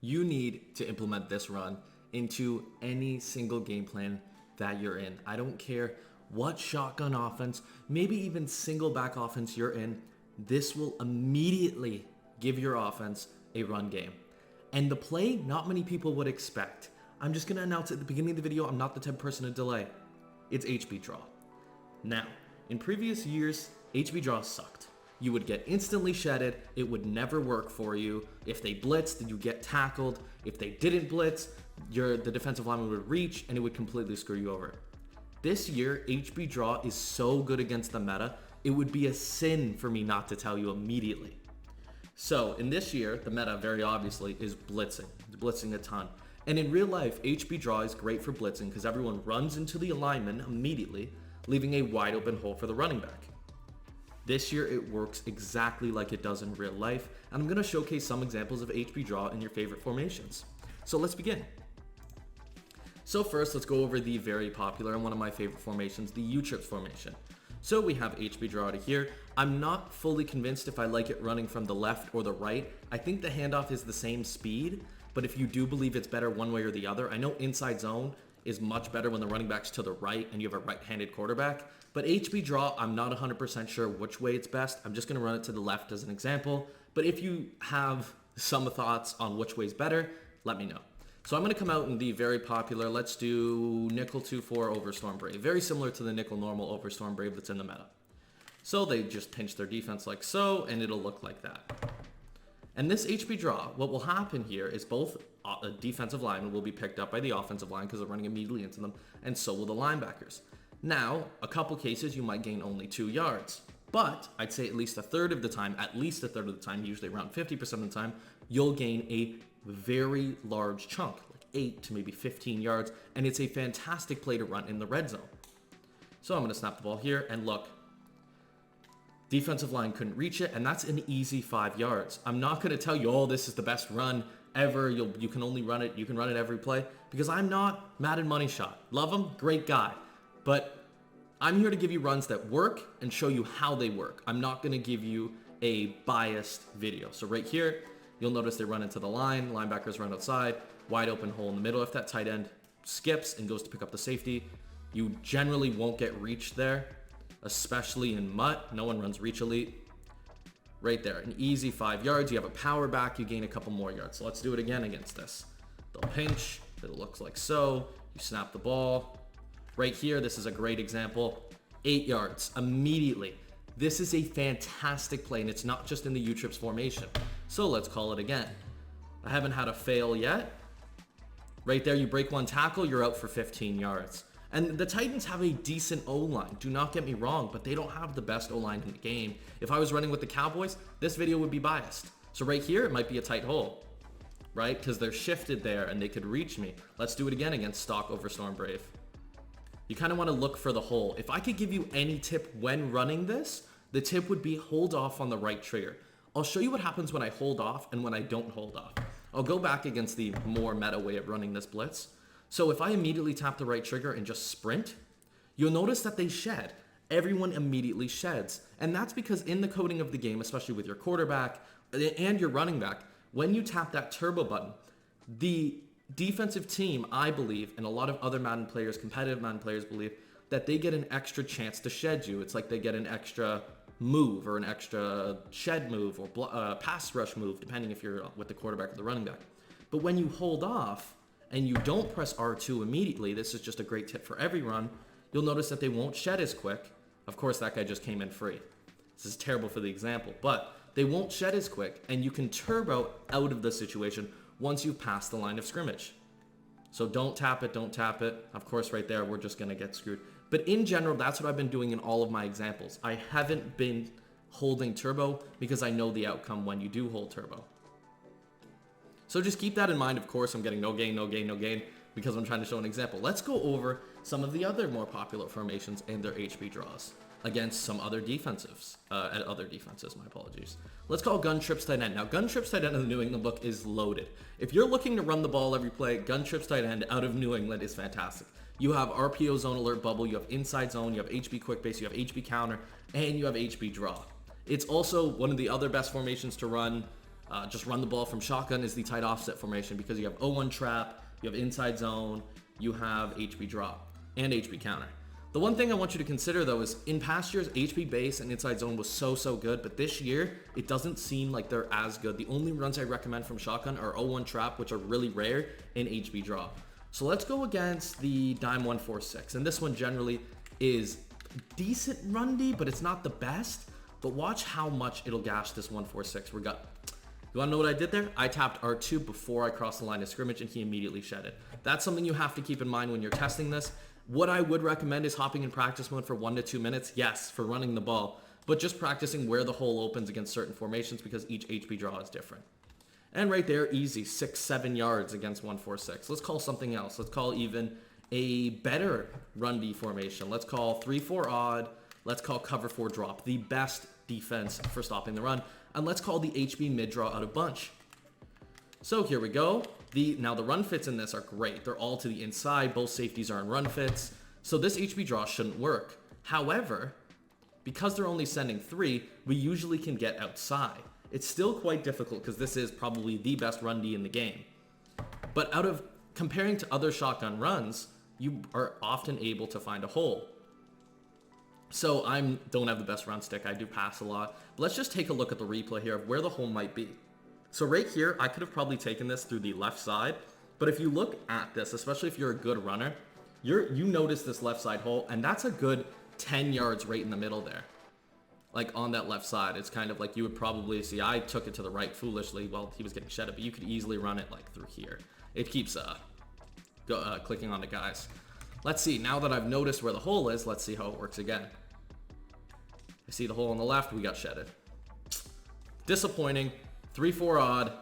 you need to implement this run into any single game plan that you're in. I don't care what shotgun offense, maybe even single back offense you're in, this will immediately give your offense a run game. And the play not many people would expect. I'm just going to announce at the beginning of the video, I'm not the type of person to delay. It's HB draw. Now, in previous years, HB draw sucked. You would get instantly shedded. It would never work for you. If they blitzed, you get tackled. If they didn't blitz, the defensive lineman would reach and it would completely screw you over. This year, HB draw is so good against the meta, it would be a sin for me not to tell you immediately. So in this year, the meta very obviously is blitzing. It's blitzing a ton. And in real life, HB draw is great for blitzing because everyone runs into the alignment immediately, leaving a wide open hole for the running back. This year, it works exactly like it does in real life, and I'm going to showcase some examples of HB draw in your favorite formations. So let's begin. So first, let's go over the very popular and one of my favorite formations, the Outtro formation. So we have HB draw to here. I'm not fully convinced if I like it running from the left or the right. I think the handoff is the same speed, but if you do believe it's better one way or the other, I know inside zone is much better when the running back's to the right and you have a right-handed quarterback. But HB draw, I'm not 100% sure which way it's best. I'm just going to run it to the left as an example. But if you have some thoughts on which way's better, let me know. So I'm going to come out in the very popular, let's do nickel 2-4 over Storm Brave. Very similar to the nickel normal over Storm Brave that's in the meta. So they just pinch their defense like so, and it'll look like that. And this HB draw, what will happen here is both defensive linemen will be picked up by the offensive line because they're running immediately into them, and so will the linebackers. Now, a couple cases you might gain only 2 yards, but I'd say at least a third of the time, usually around 50% of the time, you'll gain a very large chunk, like 8 to maybe 15 yards, and it's a fantastic play to run in the red zone. So I'm going to snap the ball here, and look, defensive line couldn't reach it, and that's an easy 5 yards. I'm not going to tell you, oh, this is the best run ever. You can only run it. You can run it every play because I'm not Madden Money Shot. Love him, great guy, but I'm here to give you runs that work and show you how they work. I'm not going to give you a biased video. So right here, you'll notice they run into the line. Linebackers run outside, wide open hole in the middle. If that tight end skips and goes to pick up the safety, you generally won't get reached there, especially in MUT. No one runs reach elite. Right there, an easy 5 yards. You have a power back, you gain a couple more yards. So let's do it again against this. They'll pinch, it looks like so. You snap the ball. Right here, this is a great example. 8 yards immediately. This is a fantastic play, and it's not just in the Outtro formation. So let's call it again. I haven't had a fail yet. Right there, you break one tackle, you're out for 15 yards. And the Titans have a decent O-line, do not get me wrong, but they don't have the best O-line in the game. If I was running with the Cowboys, this video would be biased. So right here, it might be a tight hole, right? Because they're shifted there and they could reach me. Let's do it again against stock over Storm Brave. You kind of want to look for the hole. If I could give you any tip when running this, the tip would be hold off on the right trigger. I'll show you what happens when I hold off and when I don't hold off. I'll go back against the more meta way of running this blitz. So if I immediately tap the right trigger and just sprint, you'll notice that they shed. Everyone immediately sheds. And that's because in the coding of the game, especially with your quarterback and your running back, when you tap that turbo button, the defensive team, I believe, and a lot of other Madden players, competitive Madden players believe, that they get an extra chance to shed you. It's like they get an extra move or an extra shed move or pass rush move, depending if you're with the quarterback or the running back. But when you hold off, and you don't press R2 immediately, this is just a great tip for every run, you'll notice that they won't shed as quick. Of course, that guy just came in free. This is terrible for the example, but they won't shed as quick, and you can turbo out of the situation once you've passed the line of scrimmage. So don't tap it, don't tap it. Of course, right there, we're just gonna get screwed. But in general, that's what I've been doing in all of my examples. I haven't been holding turbo because I know the outcome when you do hold turbo. So just keep that in mind. Of course, I'm getting no gain, no gain, no gain because I'm trying to show an example. Let's go over some of the other more popular formations and their HB draws against some other defensives, my apologies. Let's call gun trips tight end. Now, gun trips tight end in the New England book is loaded. If you're looking to run the ball every play, gun trips tight end out of New England is fantastic. You have RPO zone alert bubble, you have inside zone, you have HB quick base, you have HB counter, and you have HB draw. It's also one of the other best formations to run Just run the ball from shotgun is the tight offset formation because you have 0-1 trap, you have inside zone, you have HB drop, and HB counter. The one thing I want you to consider though is in past years, HB base and inside zone was so good, but this year, it doesn't seem like they're as good. The only runs I recommend from shotgun are 0-1 trap, which are really rare, and HB drop. So let's go against the dime 146, and this one generally is decent run D, but it's not the best. But watch how much it'll gash this 146. You wanna know what I did there? I tapped R2 before I crossed the line of scrimmage and he immediately shed it. That's something you have to keep in mind when you're testing this. What I would recommend is hopping in practice mode for 1 to 2 minutes. Yes, for running the ball, but just practicing where the hole opens against certain formations because each HB draw is different. And right there, easy, 6-7 yards against 146. Let's call something else. Let's call even a better run D formation. Let's call 3-4 odd. Let's call cover 4 drop, the best defense for stopping the run. And let's call the HB mid draw out of bunch. So here we go. Now the run fits in this are great. They're all to the inside. Both safeties are in run fits. So this HB draw shouldn't work. However, because they're only sending 3, we usually can get outside. It's still quite difficult because this is probably the best run D in the game. But comparing to other shotgun runs, you are often able to find a hole. So I don't have the best run stick. I do pass a lot. But let's just take a look at the replay here of where the hole might be. So right here, I could have probably taken this through the left side. But if you look at this, especially if you're a good runner, you notice this left side hole, and that's a good 10 yards right in the middle there. Like on that left side, it's kind of like you would probably see. I took it to the right foolishly while he was getting shedded, but you could easily run it like through here. It keeps clicking on the guys. Let's see, now that I've noticed where the hole is, let's see how it works again. I see the hole on the left, we got shedded. Disappointing, 3-4 odd.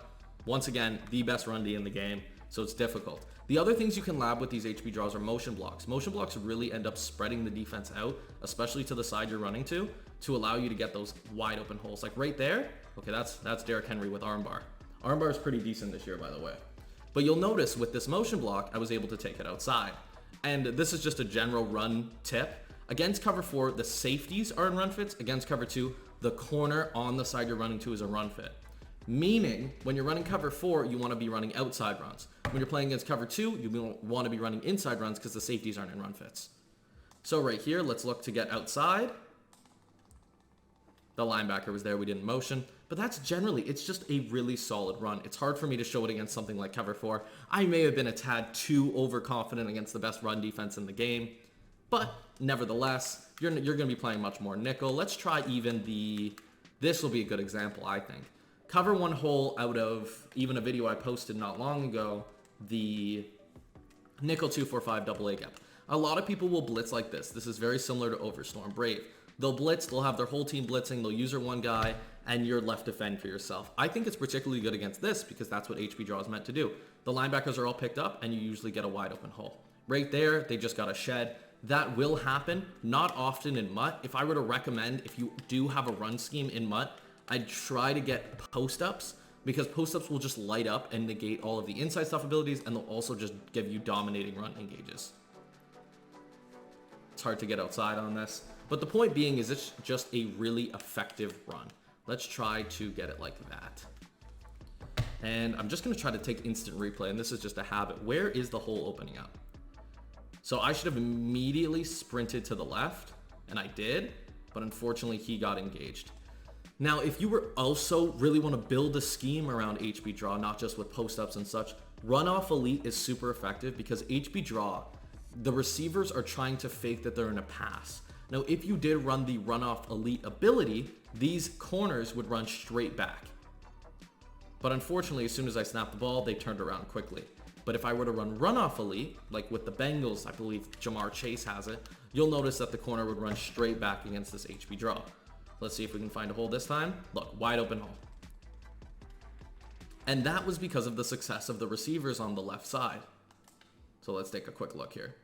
Once again, the best run D in the game, so it's difficult. The other things you can lab with these HB draws are motion blocks. Motion blocks really end up spreading the defense out, especially to the side you're running to allow you to get those wide open holes. Like right there, okay, that's Derrick Henry with armbar. Armbar is pretty decent this year, by the way. But you'll notice with this motion block, I was able to take it outside. And this is just a general run tip. Against cover 4, the safeties are in run fits. Against cover 2, the corner on the side you're running to is a run fit. Meaning, when you're running cover 4, you want to be running outside runs. When you're playing against cover 2, you want to be running inside runs because the safeties aren't in run fits. So right here, let's look to get outside. The linebacker was there, we didn't motion. But that's generally, it's just a really solid run. It's hard for me to show it against something like cover 4. I may have been a tad too overconfident against the best run defense in the game. But nevertheless, you're going to be playing much more nickel. Let's try even this will be a good example, I think. Cover 1 hole out of even a video I posted not long ago, the nickel 2-4-5 double A gap. A lot of people will blitz like this. This is very similar to Overstorm Brave. They'll blitz, they'll have their whole team blitzing, they'll use their one guy, and you're left to fend for yourself. I think it's particularly good against this because that's what HB draw is meant to do. The linebackers are all picked up, and you usually get a wide open hole. Right there, they just got a shed. That will happen, not often in MUT. If I were to recommend, if you do have a run scheme in MUT, I'd try to get post-ups because post-ups will just light up and negate all of the inside stuff abilities, and they'll also just give you dominating run engages. It's hard to get outside on this. But the point being is it's just a really effective run. Let's try to get it like that. And I'm just going to try to take instant replay, and this is just a habit. Where is the hole opening up? So I should have immediately sprinted to the left, and I did, but unfortunately he got engaged. Now, if you were also really want to build a scheme around HB draw, not just with post-ups and such, runoff elite is super effective because HB draw, the receivers are trying to fake that they're in a pass. Now, if you did run the runoff elite ability, these corners would run straight back. But unfortunately, as soon as I snapped the ball, they turned around quickly. But if I were to run runoff elite, like with the Bengals, I believe Jamar Chase has it, you'll notice that the corner would run straight back against this HB draw. Let's see if we can find a hole this time. Look, wide open hole. And that was because of the success of the receivers on the left side. So let's take a quick look here.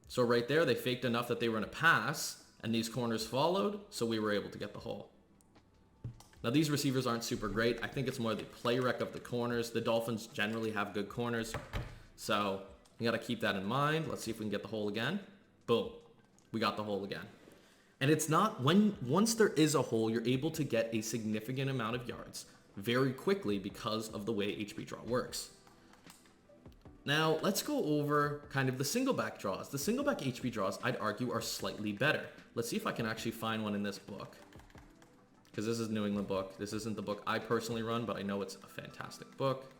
So right there, they faked enough that they were in a pass, and these corners followed, so we were able to get the hole. Now, these receivers aren't super great. I think it's more the play rec of the corners. The Dolphins generally have good corners, so you got to keep that in mind. Let's see if we can get the hole again. Boom. We got the hole again. And it's not, once there is a hole, you're able to get a significant amount of yards very quickly because of the way HB draw works. Now, let's go over kind of the single back draws. The single back HB draws, I'd argue, are slightly better. Let's see if I can actually find one in this book, because this is New England book. This isn't the book I personally run, but I know it's a fantastic book.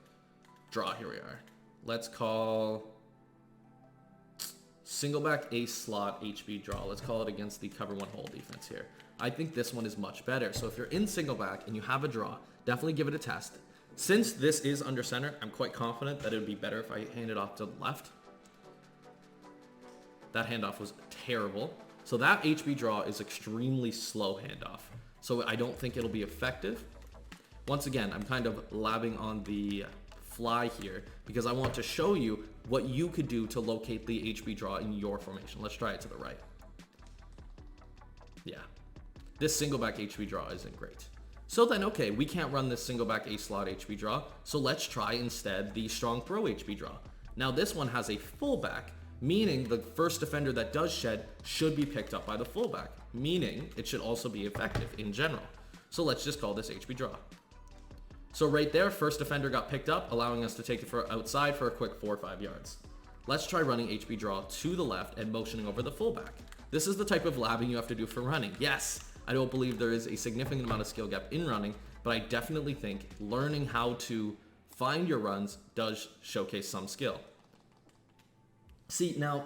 Draw, here we are. Let's call single back ace slot HB draw. Let's call it against the cover one hole defense here. I think this one is much better. So if you're in single back and you have a draw, definitely give it a test. Since this is under center, I'm quite confident that it would be better if I hand it off to the left. That handoff was terrible. So that HB draw is extremely slow handoff. So I don't think it'll be effective. Once again, I'm kind of labbing on the fly here because I want to show you what you could do to locate the HB draw in your formation. Let's try it to the right. Yeah, this single back HB draw isn't great. So then, okay, we can't run this single back ace slot HB draw, so let's try instead the strong throw HB draw. Now this one has a fullback, meaning the first defender that does shed should be picked up by the fullback, meaning it should also be effective in general. So let's just call this HB draw. So right there, first defender got picked up, allowing us to take it outside for a quick 4 or 5 yards. Let's try running HB draw to the left and motioning over the fullback. This is the type of labbing you have to do for running. Yes, I don't believe there is a significant amount of skill gap in running, but I definitely think learning how to find your runs does showcase some skill. See, now,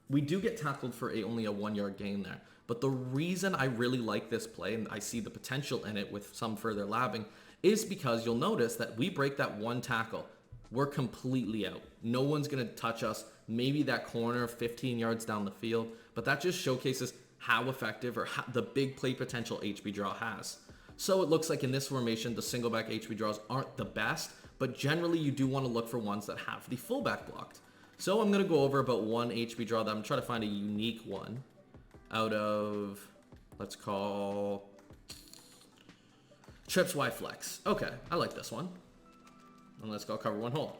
we do get tackled for only a 1 yard gain there, but the reason I really like this play, and I see the potential in it with some further labbing, is because you'll notice that we break that one tackle. We're completely out. No one's going to touch us. Maybe that corner 15 yards down the field, but that just showcases how effective or how the big play potential HB draw has. So it looks like in this formation, the single back HB draws aren't the best, but generally you do want to look for ones that have the fullback blocked. So I'm going to go over about one HB draw that I'm trying to find a unique one out of, let's call trips Y flex. Okay, I like this one. And let's go cover one hole.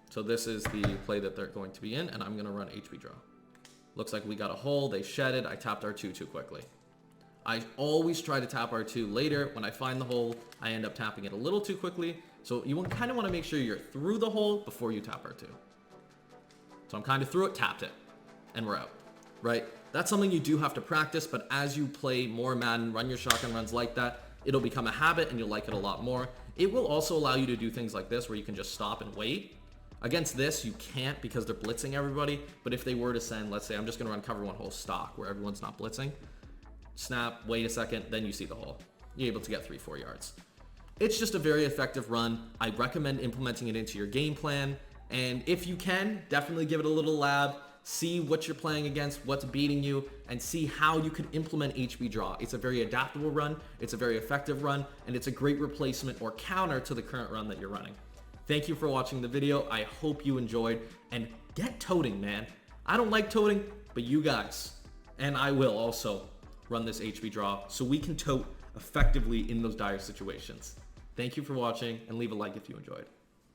So this is the play that they're going to be in, and I'm going to run HB draw. Looks like we got a hole. They shedded. I tapped R2 too quickly. I always try to tap R2 later. When I find the hole, I end up tapping it a little too quickly. So you kind of want to make sure you're through the hole before you tap R2. So I'm kind of through it, tapped it, and we're out, right? That's something you do have to practice, but as you play more Madden, run your shotgun runs like that, it'll become a habit and you'll like it a lot more. It will also allow you to do things like this where you can just stop and wait. Against this, you can't because they're blitzing everybody, but if they were to send, let's say I'm just going to run cover one hole stock where everyone's not blitzing, snap, wait a second, then you see the hole. You're able to get 3-4 yards. It's just a very effective run. I recommend implementing it into your game plan, and if you can, definitely give it a little lab. See what you're playing against, what's beating you, and see how you could implement HB draw. It's a very adaptable run, it's a very effective run, and it's a great replacement or counter to the current run that you're running. Thank you for watching the video. I hope you enjoyed, and get toting, man. I don't like toting, but you guys, and I will also run this HB draw so we can tote effectively in those dire situations. Thank you for watching, and leave a like if you enjoyed.